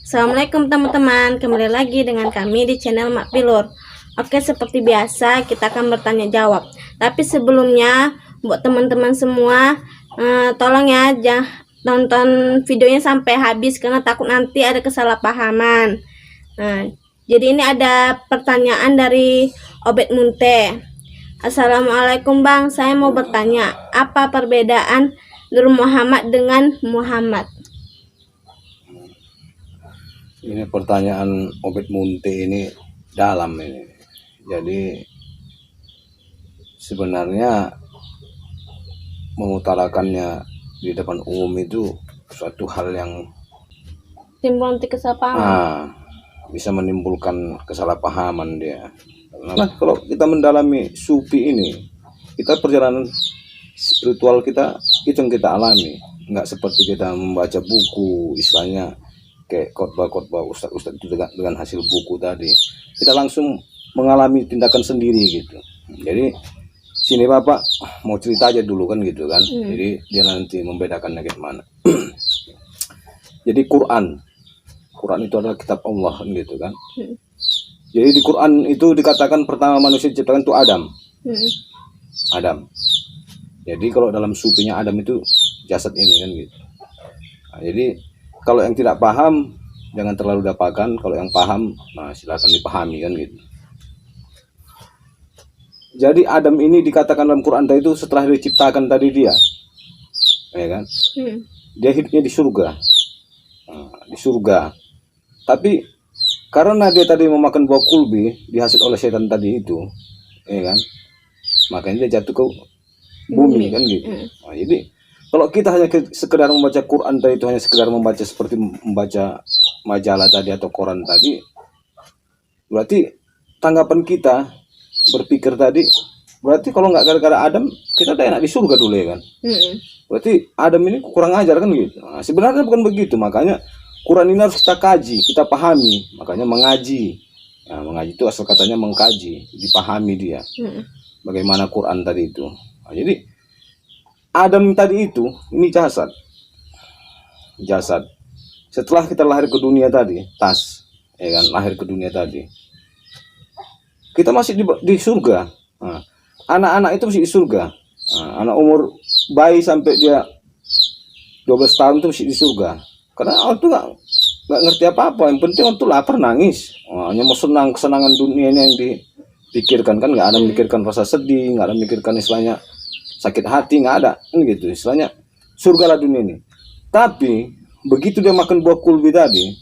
Assalamualaikum teman-teman, kembali lagi dengan kami di channel Mak Pilur. Oke, seperti biasa kita akan bertanya jawab. Tapi sebelumnya buat teman-teman semua, tolong ya tonton videonya sampai habis karena takut nanti ada kesalahpahaman. Jadi ini ada pertanyaan dari Obed Munte. Assalamualaikum Bang, saya mau bertanya, apa perbedaan Nur Muhammad dengan Muhammad? Ini pertanyaan Obed Munte ini dalam ini. Jadi sebenarnya mengutarakannya di depan umum itu suatu hal yang Timbul nanti kesalahpahaman. Bisa menimbulkan kesalahpahaman dia. Karena kalau kita mendalami sufi ini, kita perjalanan spiritual kita itu yang kita alami, nggak seperti kita membaca buku istilahnya kayak khotbah-khotbah ustadz itu dengan hasil buku tadi. Kita langsung mengalami tindakan sendiri gitu. Jadi sini Bapak mau cerita aja dulu kan gitu kan. Jadi dia nanti membedakannya kayak mana. Jadi Quran itu adalah kitab Allah kan gitu kan. Jadi di Quran itu dikatakan pertama manusia diciptakan itu Adam. Jadi kalau dalam sufinya Adam itu jasad ini kan gitu. Jadi kalau yang tidak paham jangan terlalu dapakan, kalau yang paham silakan dipahami kan gitu. Jadi Adam ini dikatakan dalam Quran tadi itu setelah diciptakan tadi dia, ya kan? Dia hidupnya di surga, di surga. Tapi karena dia tadi memakan buah kulbi dihasil oleh setan tadi itu, ya kan? Makanya dia jatuh ke bumi kan gitu. Jadi kalau kita hanya sekedar membaca Quran tadi itu hanya sekedar membaca seperti membaca majalah tadi atau koran tadi, berarti tanggapan kita berpikir tadi berarti kalau nggak gara-gara Adam kita udah enak di surga dulu ya kan. Berarti Adam ini kurang ajar kan gitu. Sebenarnya bukan begitu, makanya Quran ini harus kita kaji, kita pahami, makanya mengaji. Mengaji itu asal katanya mengkaji, dipahami dia. Bagaimana Quran tadi itu. Jadi Adam tadi itu, ini jasad. Setelah kita lahir ke dunia tadi, ya kan, lahir ke dunia tadi. Kita masih di surga. Anak-anak itu masih di surga. Anak umur bayi sampai dia 12 tahun itu masih di surga. Karena orang itu nggak ngerti apa-apa. Yang penting orang itu lapar nangis. Hanya mau senang, kesenangan dunia ini yang dipikirkan kan, nggak ada memikirkan rasa sedih, nggak ada memikirkan istilahnya sakit hati, nggak ada kan gitu. Istilahnya surga lah dunia ini. Tapi begitu dia makan buah kulbi tadi,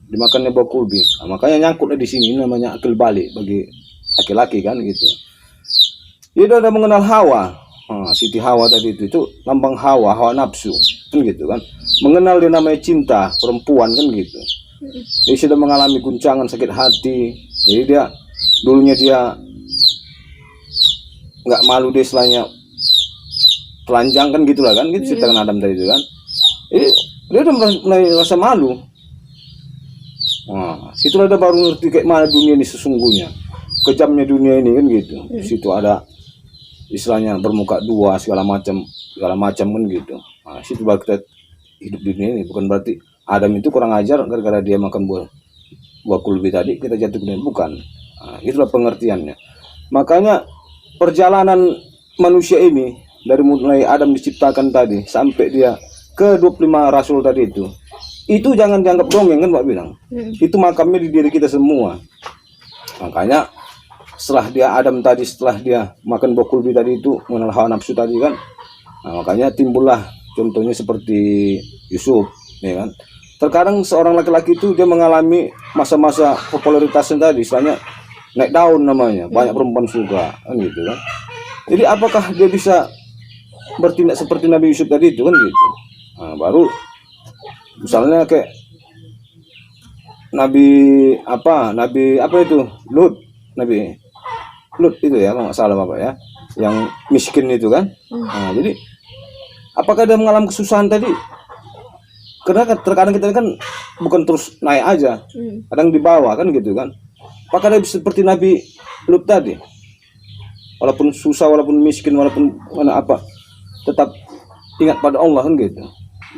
dimakannya buah kulbi, makanya nyangkutnya di sini. Ini namanya akil balik bagi laki-laki kan gitu. Dia udah mengenal Hawa, Siti Hawa tadi itu lambang hawa nafsu kan gitu kan. Mengenal dia namanya cinta perempuan kan gitu. Dia sudah mengalami guncangan sakit hati. Jadi dia dulunya dia nggak malu, dia istilahnya telanjang kan gitulah kan gitu ceritakan Adam tadi itu kan. Dia udah mulai rasa malu. Situlah dia baru ngerti kayak mana dunia ini sesungguhnya, kejamnya dunia ini kan gitu. Situ ada istilahnya bermuka dua segala macam kan gitu. Situ baru kita hidup di dunia ini. Bukan berarti Adam itu kurang ajar gara-gara dia makan buah kulbi tadi kita jatuh ke dunia, bukan. Itulah pengertiannya. Makanya perjalanan manusia ini dari mulai Adam diciptakan tadi sampai dia ke 25 rasul tadi itu jangan dianggap dongeng kan Pak bilang. Itu makamnya di diri kita semua. Makanya setelah dia Adam tadi, setelah dia makan buah kulbi tadi itu mengenal hawa nafsu tadi kan, makanya timbullah contohnya seperti Yusuf, ya kan. Terkadang seorang laki-laki itu dia mengalami masa-masa popularitasnya tadi, istilahnya naik daun namanya, banyak perempuan suka kan gitu kan. Jadi apakah dia bisa bertindak seperti Nabi Yusuf tadi itu kan gitu. Baru misalnya kayak Nabi apa itu Nabi Lut itu ya, kalau nggak salah Bapak ya, yang miskin itu kan. Jadi apakah dia mengalami kesusahan tadi? Karena terkadang kita kan bukan terus naik aja, kadang di bawah kan gitu kan. Apakah dia seperti Nabi Lut tadi? Walaupun susah, walaupun miskin, walaupun mana apa, tetap ingat pada Allah kan gitu.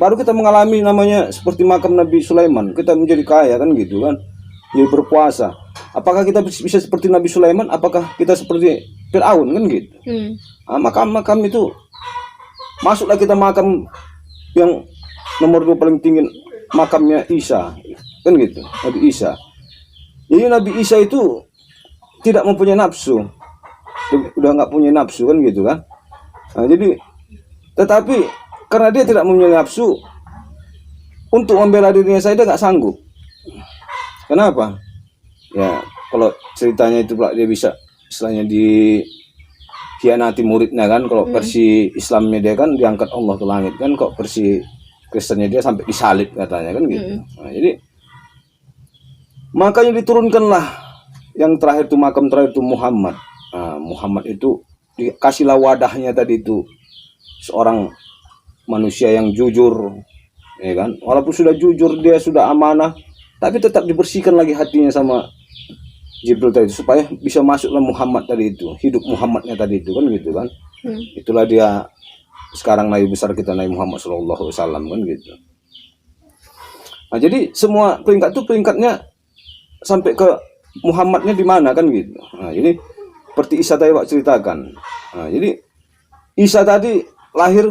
baru kita mengalami namanya seperti makam Nabi Sulaiman, kita menjadi kaya kan gitu kan, jadi berkuasa. Apakah kita bisa seperti Nabi Sulaiman? Apakah kita seperti Fir'aun kan gitu? Makam-makam itu, masuklah kita makam yang nomor 2 paling tinggi, makamnya Isa kan gitu, Nabi Isa. Jadi Nabi Isa itu tidak mempunyai nafsu, udah nggak punya nafsu kan gitu kan. Nah, jadi tetapi karena dia tidak mempunyai nafsu, untuk membela dirinya saja dia nggak sanggup. Kenapa? Ya kalau ceritanya itu dia bisa istilahnya dikhianati muridnya kan. Kalau versi Islamnya dia kan diangkat Allah ke langit kan, kok versi Kristennya dia sampai disalib katanya kan gitu. Nah, jadi makanya diturunkanlah yang terakhir itu, makam terakhir itu Muhammad. Nah, Muhammad itu dikasihlah wadahnya tadi itu, seorang manusia yang jujur, ya kan? Walaupun sudah jujur, dia sudah amanah, tapi tetap dibersihkan lagi hatinya sama Jibril tadi supaya bisa masuklah Muhammad tadi itu, hidup Muhammadnya tadi itu kan gitu kan. Itulah dia sekarang Nabi besar kita, Nabi Muhammad SAW kan gitu. Nah, jadi semua peringkat itu peringkatnya sampai ke Muhammadnya di mana kan gitu. Nah, jadi seperti Isa tadi Pak ceritakan. Nah, jadi Isa tadi lahir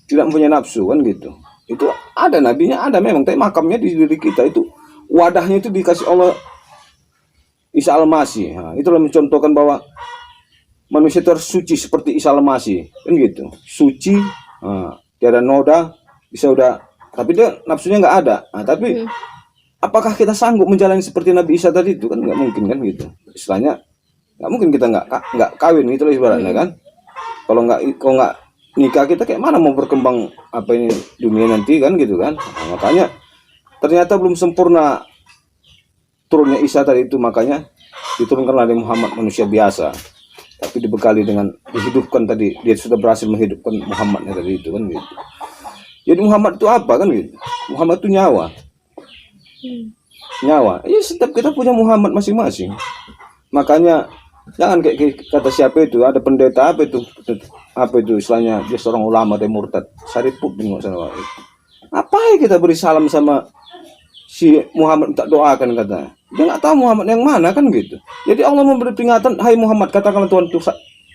tidak mempunyai nafsu kan gitu. Itu ada nabinya, ada memang, tapi makamnya di diri kita itu, wadahnya itu dikasih Allah Isa Al-Masih. Nah, itulah mencontohkan bahwa manusia itu harus suci seperti Isa Al-Masih kan gitu, suci, tiada noda, bisa udah, tapi dia nafsunya nggak ada. Nah, tapi apakah kita sanggup menjalani seperti Nabi Isa tadi itu? Kan nggak mungkin kan gitu. Istilahnya nggak mungkin kita nggak kawin gitu lah ibaratnya kan. Kalau nggak nikah, kita kayak mana mau berkembang apa ini dunia nanti kan gitu kan. Nah, makanya ternyata belum sempurna turunnya Isa tadi itu, makanya diturunkanlah dari Muhammad manusia biasa, tapi dibekali dengan dihidupkan tadi, dia sudah berhasil menghidupkan Muhammadnya tadi itu kan gitu. Jadi Muhammad itu apa kan gitu? Muhammad itu nyawa. Nyawa. Ya setiap kita punya Muhammad masing-masing. Makanya jangan kayak kata siapa itu, ada pendeta apa itu istilahnya, dia seorang ulama dia murtad, Sariput bingung sama itu. Apa ya kita beri salam sama si Muhammad, tak doakan katanya. Dia nggak tahu Muhammad yang mana kan gitu. Jadi Allah memberi peringatan, hai Muhammad, katakanlah Tuhan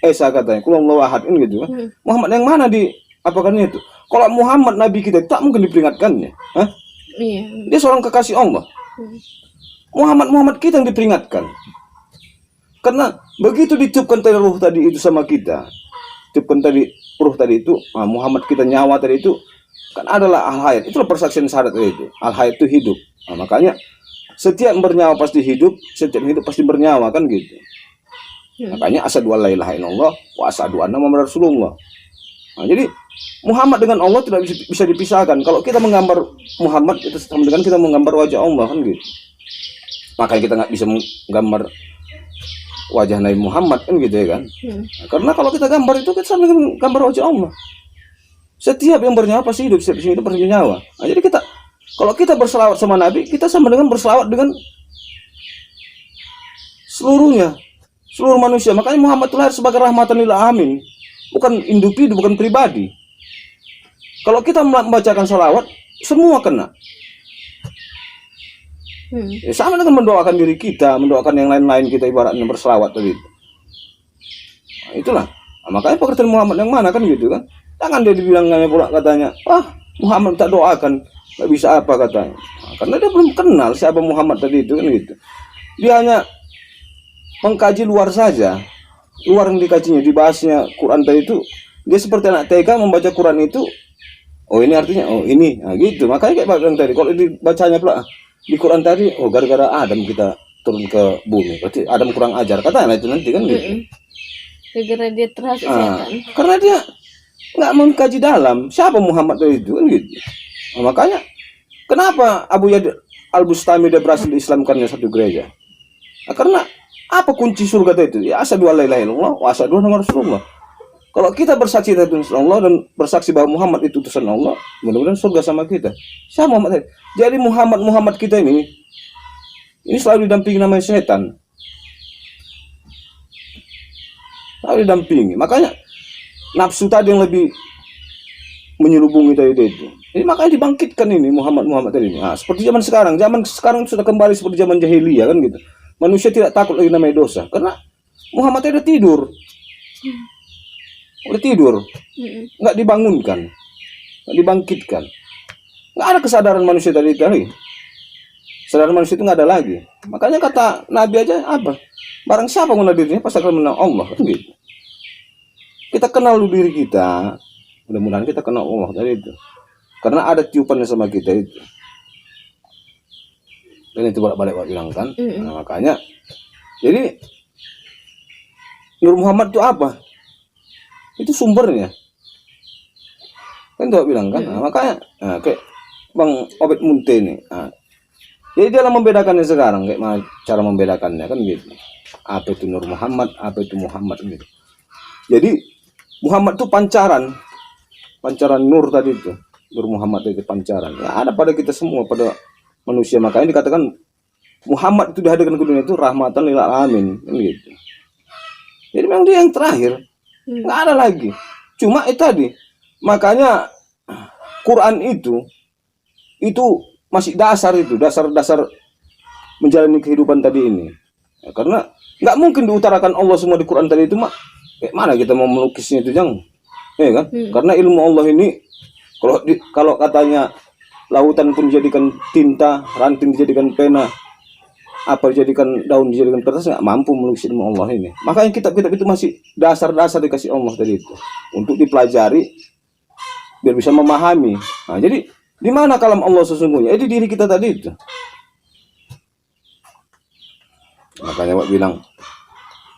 Esa katanya, Qul ahad kan gitu kan. Muhammad yang mana di apa kan itu? Kalau Muhammad Nabi kita tak mungkin diperingatkannya. Hah? Iya. Dia seorang kekasih Allah. Muhammad kita yang diperingatkan. Karena begitu ditiupkan tadi ruh tadi itu sama kita, tiupkan tadi ruh tadi itu, Muhammad kita nyawa tadi itu kan adalah al-hayat. Itulah persaksian syahadat itu. Al-hayat itu hidup. Nah, makanya setiap bernyawa pasti hidup, setiap hidup pasti bernyawa kan gitu. Makanya asyhadu an la ilaha illallah wa asyhadu anna muhammadar rasulullah. Nah, jadi Muhammad dengan Allah tidak bisa dipisahkan. Kalau kita menggambar Muhammad itu sama dengan kita menggambar wajah Allah kan gitu. Makanya kita nggak bisa menggambar wajah Nabi Muhammad kan gitu ya kan. Nah, karena kalau kita gambar itu kita sama dengan gambar wajah Allah. Setiap yang bernyawa pasti hidup, setiap yang hidup pasti nyawa. Nah, jadi kita, kalau kita berselawat sama Nabi, kita sama dengan berselawat dengan seluruhnya, seluruh manusia. Makanya Muhammad itu lahir sebagai rahmatan lil alamin, bukan individu, bukan pribadi. Kalau kita membacakan selawat, semua kena. Ya, sama dengan mendoakan diri kita, mendoakan yang lain-lain kita, ibaratnya berselawat tadi. Nah, itulah. Nah, makanya pengertian Muhammad yang mana kan gitu kan. Jangan dia dibilangnya pula katanya, Muhammad tak doakan, nggak bisa apa katanya. Nah, karena dia belum kenal siapa Muhammad tadi itu kan gitu. Dia hanya mengkaji luar saja, luar yang dikajinya, dibahasnya Quran tadi itu. Dia seperti anak TK membaca Quran itu, oh ini artinya, oh ini, nah gitu. Makanya kayak yang tadi, kalau dibacanya pula di Quran tadi, oh gara-gara Adam kita turun ke bumi, berarti Adam kurang ajar, katanya itu nanti kan gitu. Gara-gara dia terhasut setan. Karena dia nggak mengkaji dalam siapa Muhammad itu kan gitu. Nah, makanya kenapa Abu Yazid Al-Bustami dia berhasil diislamkannya satu gereja? Nah, karena apa kunci surga itu? Ya asyhadu an la ilaha illallah wa asyhadu anna rasulullah. Kalau kita bersaksi tentang Allah dan bersaksi bahwa Muhammad itu utusan Allah, mudah-mudahan surga sama kita. Siapa Muhammad? Jadi Muhammad kita ini selalu didampingi namanya setan. Selalu didampingi. Makanya nafsu tadi yang lebih menyelubungi tadi itu. Ini makanya dibangkitkan ini Muhammad tadi ini. Nah, seperti zaman sekarang sudah kembali seperti zaman jahiliyah kan gitu. Manusia tidak takut lagi namanya dosa karena Muhammad tadi udah tidur. Udah tidur. Nggak dibangunkan. Nggak dibangkitkan. Nggak ada kesadaran manusia tadi. Kesadaran manusia itu nggak ada lagi. Makanya kata Nabi aja apa? Barang siapa mengenal dirinya pasti akan mengenal Allah kan gitu. Kita kenal diri kita. Mudah-mudahan kita kenal Allah tadi itu. Karena ada tiupannya sama kita itu. Dan itu balik-balik bilang kan. Nah, makanya jadi Nur Muhammad itu apa? Itu sumbernya. Kan tuh bilang kan. Nah, makanya kayak Bang Obed Munte nih. Nah, jadi dalam membedakannya sekarang kayak mana cara membedakannya kan gitu. Apa itu Nur Muhammad, apa itu Muhammad gitu. Jadi Muhammad itu pancaran nur tadi itu. Nur Muhammad itu pancaran. Ya, ada pada kita semua, pada manusia. Makanya dikatakan Muhammad itu dihadirkan ke dunia itu rahmatan lil alamin kan gitu. Jadi memang dia yang terakhir. Nggak ada lagi. Cuma itu tadi. Makanya Quran itu masih dasar menjalani kehidupan tadi ini. Ya, karena nggak mungkin diutarakan Allah semua di Quran tadi itu kayak mana kita mau melukisnya itu jangan. Ya kan? Karena ilmu Allah ini kalau katanya lautan pun dijadikan tinta, ranting dijadikan pena, apa dijadikan daun dijadikan kertas, nggak mampu melukis ilmu Allah ini. Makanya kitab itu masih dasar dikasih Allah tadi itu untuk dipelajari biar bisa memahami. Nah, jadi di mana kalam Allah sesungguhnya? Di diri kita tadi itu. Makanya Pak bilang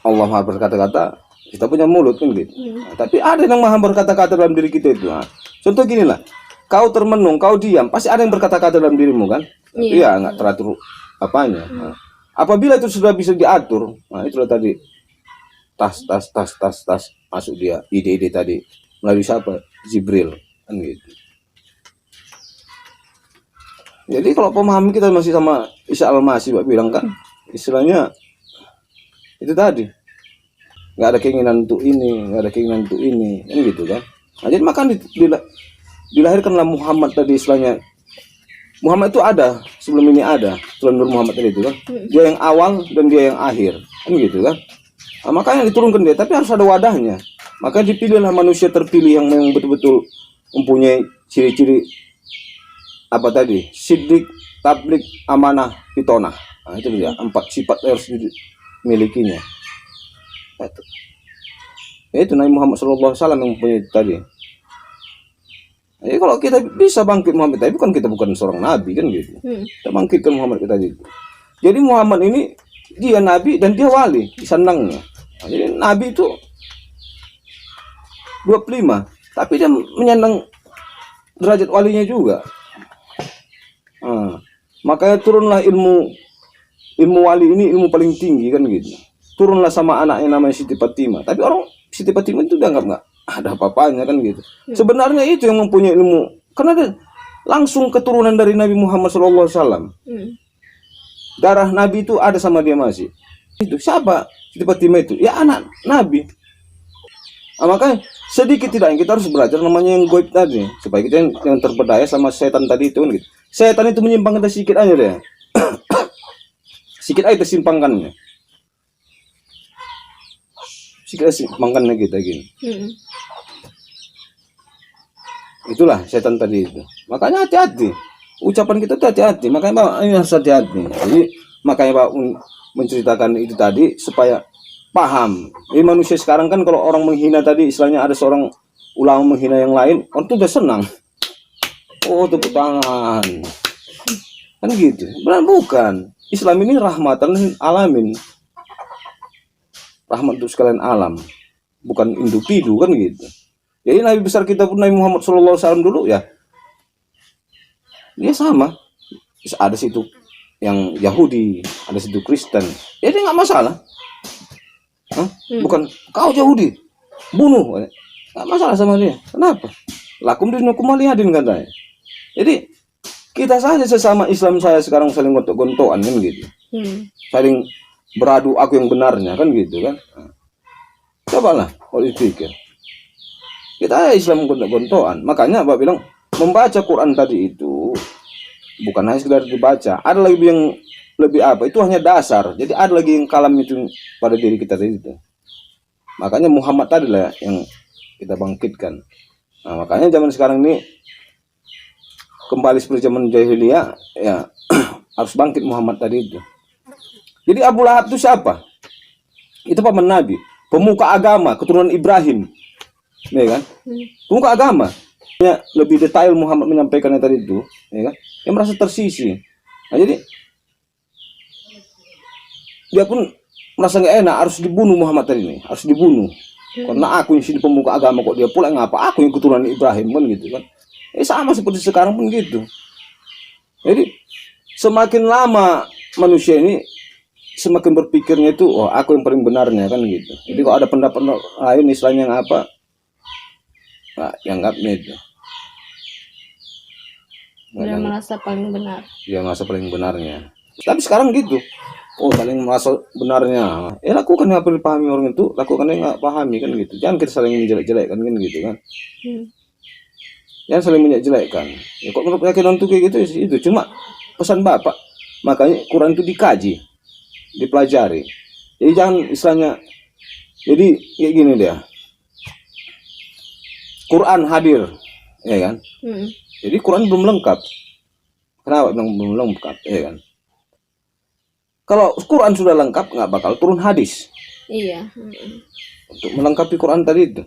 Allah Maha berkata-kata, kita punya mulut kan gitu. Nah, tapi ada yang Maha berkata-kata dalam diri kita itu. Nah, contoh gini lah, kau termenung, kau diam, pasti ada yang berkata-kata dalam dirimu kan? Tapi ya nggak teratur apanya. Nah, apabila itu sudah bisa diatur, nah itulah tadi tas masuk dia ide-ide tadi melalui siapa? Jibril kan gitu. Jadi kalau pemahaman kita masih sama Isa Al-Masih Pak bilang kan, istilahnya itu tadi nggak ada keinginan untuk ini, kan gitu kan. Nah, jadi maka dilahirkanlah Muhammad tadi istilahnya. Muhammad itu ada sebelum ini ada, setelah Nur Muhammad tadi itu kan. Dia yang awal dan dia yang akhir, kan gitu kan. Nah, makanya diturunkan dia, tapi harus ada wadahnya. Maka dipilihlah manusia terpilih yang memang betul-betul mempunyai ciri-ciri apa tadi? Siddiq, tablik, amanah, fitonah. Nah, itu dia 4 sifat yang harus dimilikinya. Itu Nabi Muhammad SAW yang mempunyai tadi. Jadi kalau kita bisa bangkit Muhammad tadi, bukan seorang nabi kan gitu. Kita bangkitkan Muhammad kita gitu. Jadi Muhammad ini dia nabi dan dia wali, disandangnya. Nah, jadi nabi itu 25, tapi dia menyandang derajat walinya juga. Nah, makanya turunlah ilmu wali ini, ilmu paling tinggi kan gitu. Turunlah sama anaknya namanya Siti Fatimah. Tapi orang Siti Fatimah itu dianggap nggak ada apa-apanya kan gitu. Sebenarnya itu yang mempunyai ilmu, karena dia langsung keturunan dari Nabi Muhammad SAW. Darah Nabi itu ada sama dia masih. Itu siapa Siti Fatimah itu? Ya anak Nabi. Nah, makanya sedikit tidaknya kita harus belajar namanya yang goib tadi, supaya kita yang terpedaya sama setan tadi itu kan gitu. Setan itu menyimpang kita sedikit aja deh. Sedikit aja tersimpangkannya. Sedikit simpangkannya kita gini. Itulah setan tadi itu. Makanya hati-hati. Ucapan kita tuh hati-hati. Makanya Pak ini harus hati-hati. Jadi makanya Pak menceritakan itu tadi supaya paham. Jadi manusia sekarang kan kalau orang menghina tadi, istilahnya ada seorang ulama menghina yang lain, orang tuh udah senang. Oh, tepuk tangan. Kan gitu. Benar bukan. Islam ini rahmatan lil alamin. Rahmat untuk sekalian alam, bukan individu kan gitu. Jadi Nabi besar kita pun Nabi Muhammad SAW dulu ya, dia sama. Ada situ yang Yahudi, ada situ Kristen, ya dia nggak masalah. Bukan kau Yahudi, bunuh, nggak masalah sama dia. Kenapa? Lakum dinukum waliyadin katanya. Jadi kita saja sesama Islam saya sekarang saling gontok-gontokan kan gitu, saling beradu aku yang benarnya kan gitu kan. Cobalah kalau dipikir. Kita Islam gontok-gontokan. Makanya Bapak bilang membaca Quran tadi itu bukan hanya sekedar dibaca. Ada lagi yang lebih apa? Itu hanya dasar. Jadi ada lagi yang kalam itu pada diri kita tadi itu. Makanya Muhammad tadi lah yang kita bangkitkan. Nah, makanya zaman sekarang ini kembali seperti zaman jahiliyah, ya harus bangkit Muhammad tadi itu. Jadi Abu Lahab itu siapa? Itu paman Nabi, pemuka agama, keturunan Ibrahim, ya kan? Pemuka agama. Ya, lebih detail Muhammad menyampaikannya tadi itu, ya kan? Yang merasa tersisi. Nah, jadi dia pun merasa nggak enak, harus dibunuh Muhammad tadi ini, harus dibunuh. Karena aku yang sini pemuka agama, kok dia pula ngapa? Aku yang keturunan Ibrahim kan gitu kan? Sama seperti sekarang pun gitu. Jadi semakin lama manusia ini semakin berpikirnya itu, oh aku yang paling benarnya kan gitu. Jadi kalau ada pendapat lain istilahnya yang apa, nah, dianggapnya itu. Dia merasa paling benar. Dia merasa paling benarnya. Tapi sekarang gitu, oh paling merasa benarnya. Lakukan yang apa yang dipahami orang itu, lakukan yang nggak pahami kan gitu. Jangan kita saling menjelek-jelekkan kan gitu kan. Jangan saling menjelek-jelekkan. Ya kok menurut keyakinan itu kayak gitu itu cuma pesan Bapak. Makanya Quran itu dikaji, dipelajari. Jadi jangan istilahnya, jadi kayak gini dia. Quran hadir, ya kan? Jadi Quran belum lengkap. Kenapa bilang belum lengkap, ya kan? Kalau Quran sudah lengkap, nggak bakal turun hadis. Iya. Untuk melengkapi Quran tadi itu.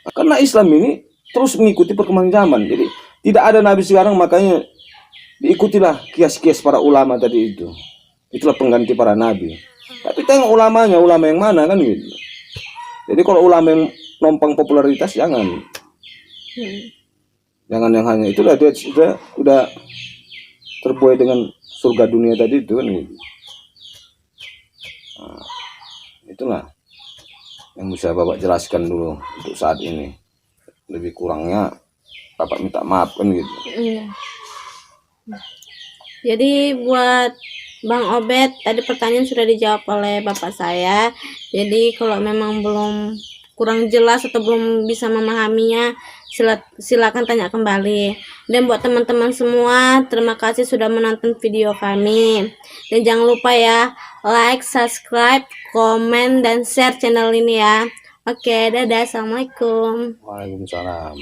Karena Islam ini terus mengikuti perkembangan zaman. Jadi tidak ada nabi sekarang, makanya diikutilah kias-kias para ulama tadi itu. Itulah pengganti para nabi. Tapi tengok ulamanya, ulama yang mana kan gitu. Jadi kalau ulama yang nompang popularitas jangan. Jangan yang hanya itulah dia udah terbuai dengan surga dunia tadi itu kan gitu. Nah, itulah yang bisa Bapak jelaskan dulu untuk saat ini. Lebih kurangnya Bapak minta maaf kan gitu. Jadi buat Bang Obed, tadi pertanyaan sudah dijawab oleh Bapak saya. Jadi kalau memang belum kurang jelas atau belum bisa memahaminya, silakan tanya kembali. Dan buat teman-teman semua, terima kasih sudah menonton video kami. Dan jangan lupa ya, like, subscribe, komen, dan share channel ini ya. Oke, dadah, assalamualaikum. Waalaikumsalam.